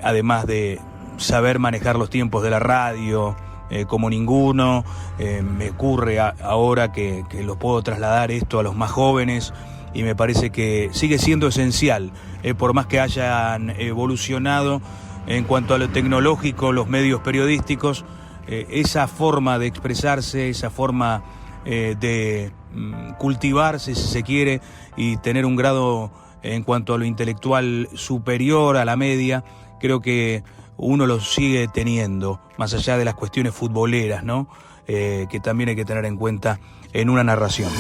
Además de saber manejar los tiempos de la radio como ninguno, me ocurre ahora que lo puedo trasladar esto a los más jóvenes, y me parece que sigue siendo esencial, por más que hayan evolucionado en cuanto a lo tecnológico los medios periodísticos, esa forma de expresarse, esa forma de cultivarse, si se quiere, y tener un grado en cuanto a lo intelectual superior a la media, creo que uno lo sigue teniendo, más allá de las cuestiones futboleras, ¿no? Que también hay que tener en cuenta en una narración.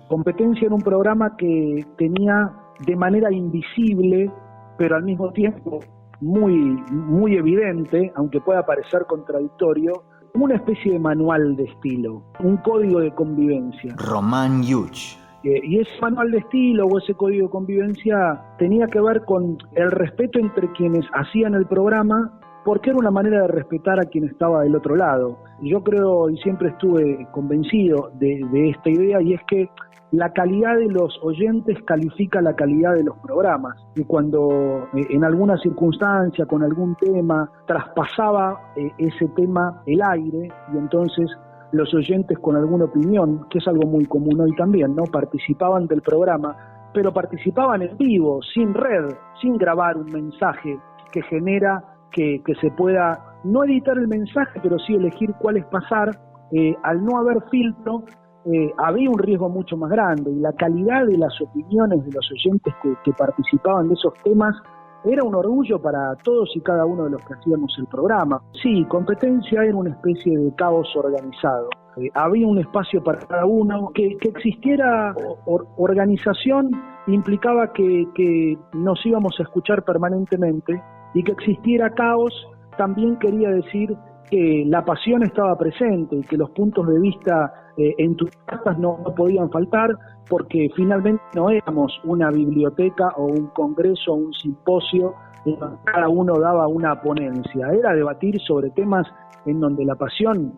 Competencia en un programa que tenía de manera invisible, pero al mismo tiempo muy evidente, aunque pueda parecer contradictorio, una especie de manual de estilo, un código de convivencia. Román Yuch. Y ese manual de estilo o ese código de convivencia tenía que ver con el respeto entre quienes hacían el programa, porque era una manera de respetar a quien estaba del otro lado. Yo creo y siempre estuve convencido de esta idea, y es que la calidad de los oyentes califica la calidad de los programas. Y cuando en alguna circunstancia, con algún tema, traspasaba ese tema el aire, y entonces los oyentes con alguna opinión, que es algo muy común hoy también, ¿no?, participaban del programa, pero participaban en vivo, sin red, sin grabar un mensaje que genera que se pueda no editar el mensaje, pero sí elegir cuál es pasar. Al no haber filtro, había un riesgo mucho más grande, y la calidad de las opiniones de los oyentes que participaban de esos temas era un orgullo para todos y cada uno de los que hacíamos el programa. Sí, competencia era una especie de caos organizado. Había un espacio para cada uno. Que existiera organización implicaba que nos íbamos a escuchar permanentemente, y que existiera caos también quería decir que la pasión estaba presente y que los puntos de vista entusiastas no podían faltar, porque finalmente no éramos una biblioteca o un congreso o un simposio en donde cada uno daba una ponencia. Era debatir sobre temas en donde la pasión,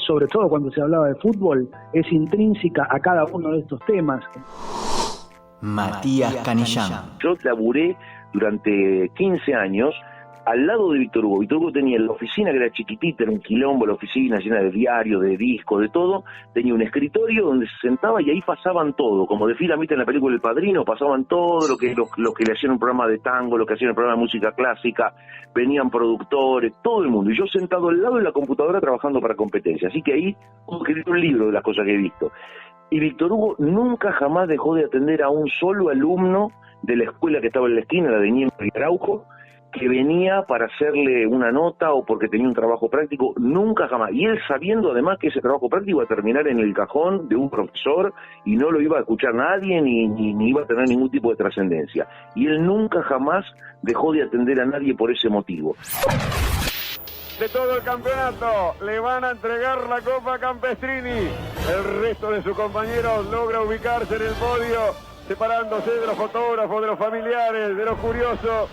sobre todo cuando se hablaba de fútbol, es intrínseca a cada uno de estos temas. Matías Canillán. Yo laburé durante 15 años al lado de Víctor Hugo. Víctor Hugo tenía la oficina, que era chiquitita, era un quilombo la oficina, llena de diarios, de discos, de todo. Tenía un escritorio donde se sentaba y ahí pasaban todo, como de fila, ¿viste? En la película El Padrino, pasaban todo lo que le hacían un programa de tango, lo que hacían un programa de música clásica, venían productores, todo el mundo. Y yo sentado al lado de la computadora trabajando para Competencia. Así que ahí puedo escribir un libro de las cosas que he visto. Y Víctor Hugo nunca jamás dejó de atender a un solo alumno de la escuela que estaba en la esquina, la de Niembro y Araujo, que venía para hacerle una nota o porque tenía un trabajo práctico, nunca jamás. Y él sabiendo además que ese trabajo práctico iba a terminar en el cajón de un profesor y no lo iba a escuchar nadie ni iba a tener ningún tipo de trascendencia. Y él nunca jamás dejó de atender a nadie por ese motivo. De todo el campeonato le van a entregar la Copa Campestrini. El resto de sus compañeros logra ubicarse en el podio, separándose de los fotógrafos, de los familiares, de los curiosos.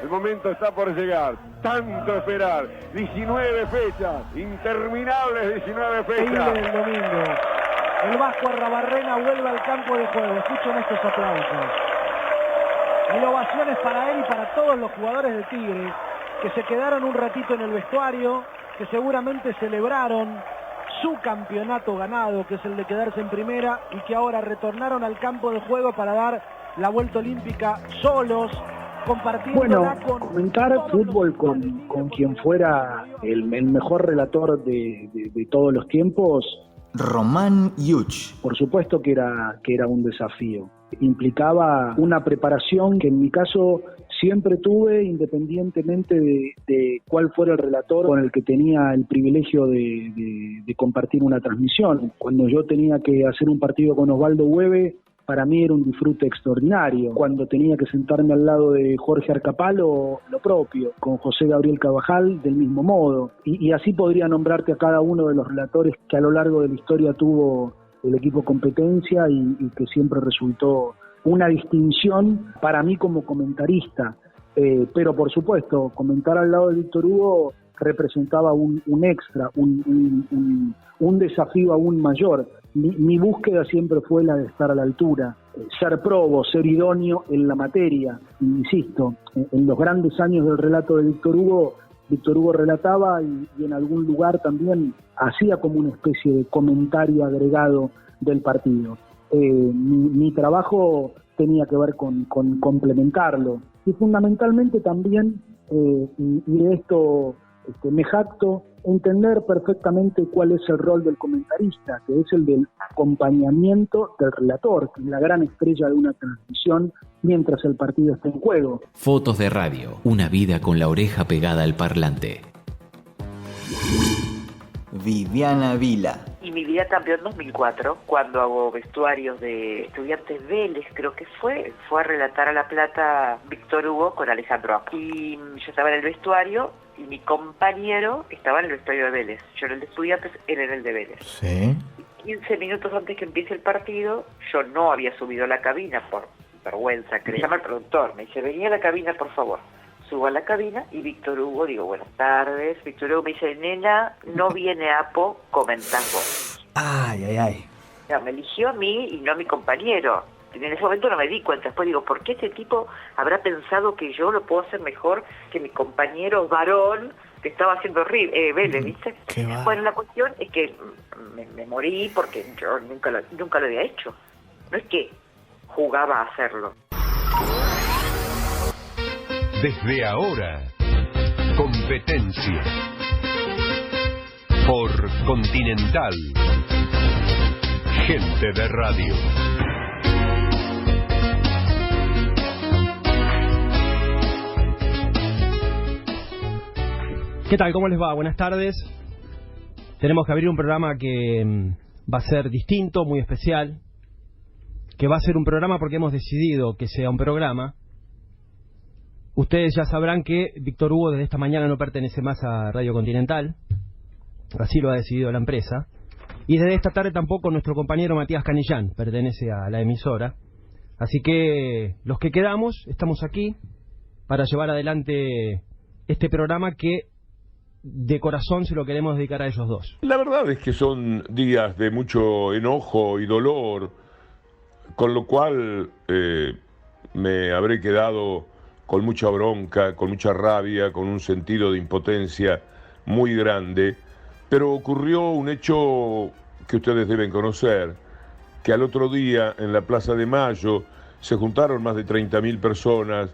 El momento está por llegar. Tanto esperar. 19 fechas. Interminables 19 fechas. El domingo. El Vasco Arrabarrena vuelve al campo de juego. Escuchen estos aplausos. Y ovaciones para él y para todos los jugadores de Tigre, que se quedaron un ratito en el vestuario, que seguramente celebraron su campeonato ganado, que es el de quedarse en primera, y que ahora retornaron al campo de juego para dar la vuelta olímpica solos, compartiendo comentar fútbol con quien fuera el mejor relator de todos los tiempos, Román Yuch. Por supuesto que era un desafío. Implicaba una preparación que en mi caso siempre tuve, independientemente de cuál fuera el relator con el que tenía el privilegio de compartir una transmisión. Cuando yo tenía que hacer un partido con Osvaldo Hueve, para mí era un disfrute extraordinario. Cuando tenía que sentarme al lado de Jorge Arcapalo, lo propio. Con José Gabriel Carvajal, del mismo modo. Y así podría nombrarte a cada uno de los relatores que a lo largo de la historia tuvo el equipo Competencia y que siempre resultó una distinción para mí como comentarista. Pero por supuesto, comentar al lado de Víctor Hugo representaba un extra, un desafío aún mayor. Mi búsqueda siempre fue la de estar a la altura, ser probo, ser idóneo en la materia. Insisto, en los grandes años del relato de Víctor Hugo relataba y en algún lugar también hacía como una especie de comentario agregado del partido. Mi trabajo tenía que ver con complementarlo y fundamentalmente también, y de esto me jacto, entender perfectamente cuál es el rol del comentarista, que es el del acompañamiento del relator, que es la gran estrella de una transmisión mientras el partido está en juego. Fotos de radio, una vida con la oreja pegada al parlante. Viviana Vila. Y mi vida cambió en 2004, cuando hago vestuarios de Estudiantes Vélez, creo que fue a relatar a La Plata Víctor Hugo con Alejandro Apo. Y yo estaba en el vestuario y mi compañero estaba en el vestuario de Vélez. Yo en el de Estudiantes, él en el de Vélez. Sí. 15 minutos antes que empiece el partido, yo no había subido a la cabina por vergüenza, que le llama el productor. Me dice, vení a la cabina, por favor. Subo a la cabina y Víctor Hugo, digo, buenas tardes. Víctor Hugo me dice, nena, no viene Apo, comentás vos. Ay. O sea, me eligió a mí y no a mi compañero. En ese momento no me di cuenta. Después digo, ¿por qué este tipo habrá pensado que yo lo puedo hacer mejor que mi compañero varón que estaba haciendo Vélez, ¿viste? Bueno, la cuestión es que me morí porque yo nunca lo había hecho. No es que jugaba a hacerlo. Desde ahora, Competencia. Por Continental. Gente de radio. ¿Qué tal? ¿Cómo les va? Buenas tardes. Tenemos que abrir un programa que va a ser distinto, muy especial. Que va a ser un programa porque hemos decidido que sea un programa. Ustedes ya sabrán que Víctor Hugo desde esta mañana no pertenece más a Radio Continental. Así lo ha decidido la empresa. Y desde esta tarde tampoco nuestro compañero Matías Canillán pertenece a la emisora. Así que los que quedamos estamos aquí para llevar adelante este programa que de corazón se lo queremos dedicar a ellos dos. La verdad es que son días de mucho enojo y dolor, con lo cual me habré quedado con mucha bronca, con mucha rabia, con un sentido de impotencia muy grande. Pero ocurrió un hecho que ustedes deben conocer, que al otro día en la Plaza de Mayo se juntaron más de 30.000 personas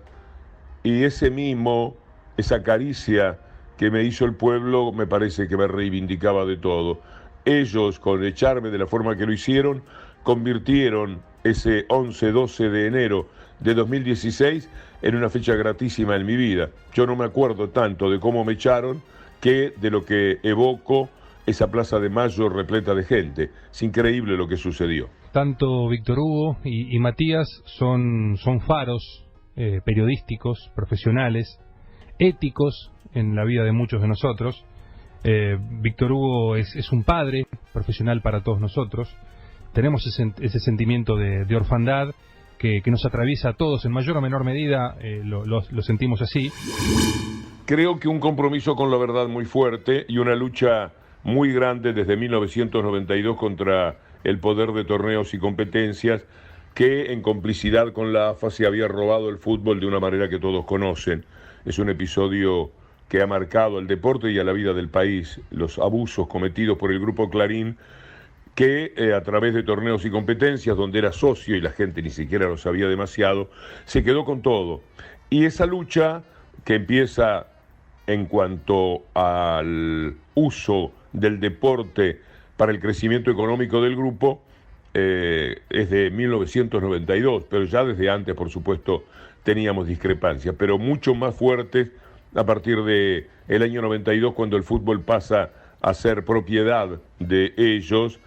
y esa caricia que me hizo el pueblo me parece que me reivindicaba de todo. Ellos, con echarme de la forma que lo hicieron, convirtieron ese 11-12 de enero de 2016 en una fecha gratísima en mi vida. Yo no me acuerdo tanto de cómo me echaron que de lo que evoco esa Plaza de Mayo repleta de gente. Es increíble lo que sucedió. Tanto Víctor Hugo y Matías son faros periodísticos, profesionales, éticos en la vida de muchos de nosotros. Víctor Hugo es un padre profesional para todos nosotros. Tenemos ese sentimiento de orfandad que nos atraviesa a todos en mayor o menor medida, lo sentimos así. Creo que un compromiso con la verdad muy fuerte y una lucha muy grande desde 1992 contra el poder de torneos y competencias que en complicidad con la AFA se había robado el fútbol de una manera que todos conocen. Es un episodio que ha marcado al deporte y a la vida del país, los abusos cometidos por el Grupo Clarín, que a través de torneos y competencias, donde era socio y la gente ni siquiera lo sabía demasiado, se quedó con todo. Y esa lucha que empieza en cuanto al uso del deporte para el crecimiento económico del grupo, es de 1992, pero ya desde antes, por supuesto, teníamos discrepancias, pero mucho más fuertes a partir de el año 92, cuando el fútbol pasa a ser propiedad de ellos.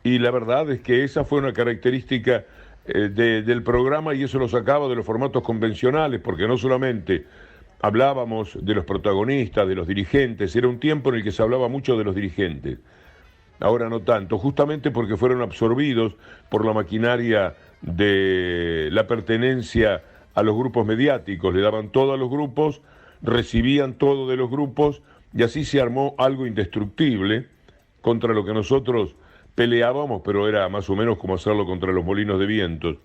Y la verdad es que esa fue una característica del programa, y eso lo sacaba de los formatos convencionales, porque no solamente hablábamos de los protagonistas, de los dirigentes, era un tiempo en el que se hablaba mucho de los dirigentes, ahora no tanto, justamente porque fueron absorbidos por la maquinaria de la pertenencia a los grupos mediáticos, le daban todo a los grupos, recibían todo de los grupos, y así se armó algo indestructible contra lo que nosotros peleábamos, pero era más o menos como hacerlo contra los molinos de vientos.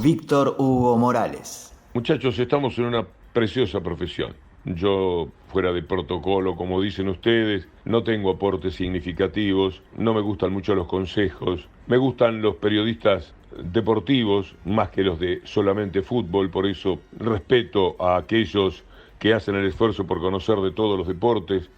Víctor Hugo Morales. Muchachos, estamos en una preciosa profesión. Yo, fuera de protocolo, como dicen ustedes, no tengo aportes significativos, no me gustan mucho los consejos, me gustan los periodistas deportivos más que los de solamente fútbol, por eso respeto a aquellos que hacen el esfuerzo por conocer de todos los deportes,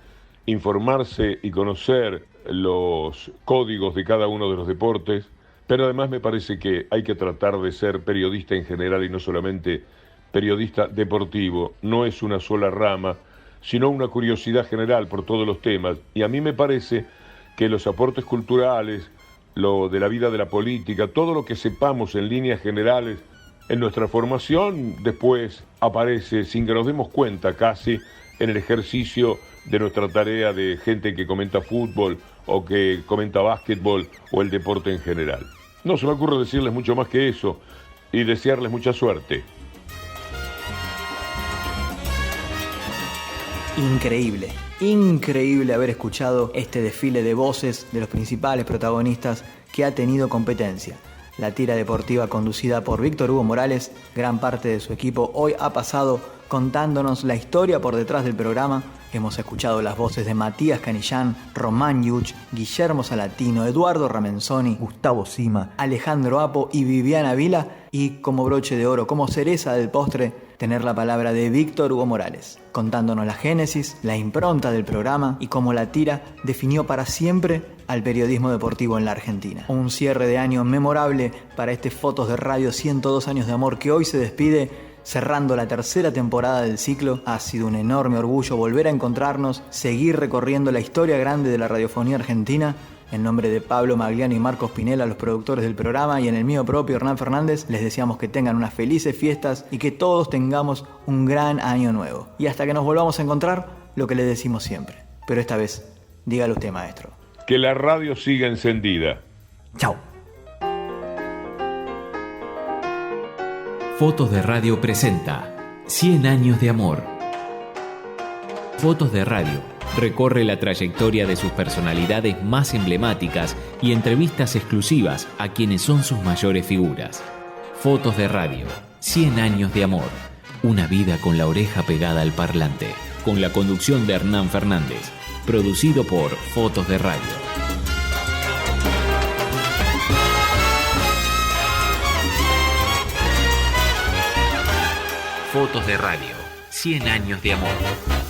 informarse y conocer los códigos de cada uno de los deportes, pero además me parece que hay que tratar de ser periodista en general y no solamente periodista deportivo. No es una sola rama, sino una curiosidad general por todos los temas, y a mí me parece que los aportes culturales, lo de la vida de la política, todo lo que sepamos en líneas generales en nuestra formación, después aparece sin que nos demos cuenta casi en el ejercicio de nuestra tarea de gente que comenta fútbol o que comenta básquetbol o el deporte en general. No se me ocurre decirles mucho más que eso y desearles mucha suerte. Increíble haber escuchado este desfile de voces de los principales protagonistas que ha tenido Competencia. La tira deportiva conducida por Víctor Hugo Morales, gran parte de su equipo hoy ha pasado contándonos la historia por detrás del programa. Hemos escuchado las voces de Matías Canillán, Román Yuch, Guillermo Salatino, Eduardo Ramenzoni, Gustavo Sima, Alejandro Apo y Viviana Vila. Y como broche de oro, como cereza del postre, tener la palabra de Víctor Hugo Morales, contándonos la génesis, la impronta del programa y cómo la tira definió para siempre al periodismo deportivo en la Argentina. Un cierre de año memorable para este Fotos de Radio 102 años de amor que hoy se despide, cerrando la tercera temporada del ciclo. Ha sido un enorme orgullo volver a encontrarnos, seguir recorriendo la historia grande de la radiofonía argentina. En nombre de Pablo Magliani y Marcos Pinela, los productores del programa, y en el mío propio, Hernán Fernández, les deseamos que tengan unas felices fiestas y que todos tengamos un gran año nuevo. Y hasta que nos volvamos a encontrar, lo que les decimos siempre. Pero esta vez, dígalo usted, maestro. Que la radio siga encendida. Chao. Fotos de Radio presenta 100 años de amor. Fotos de Radio recorre la trayectoria de sus personalidades más emblemáticas y entrevistas exclusivas a quienes son sus mayores figuras. Fotos de Radio, 100 años de amor. Una vida con la oreja pegada al parlante. Con la conducción de Hernán Fernández. Producido por Fotos de Radio. Fotos de Radio, 100 años de amor.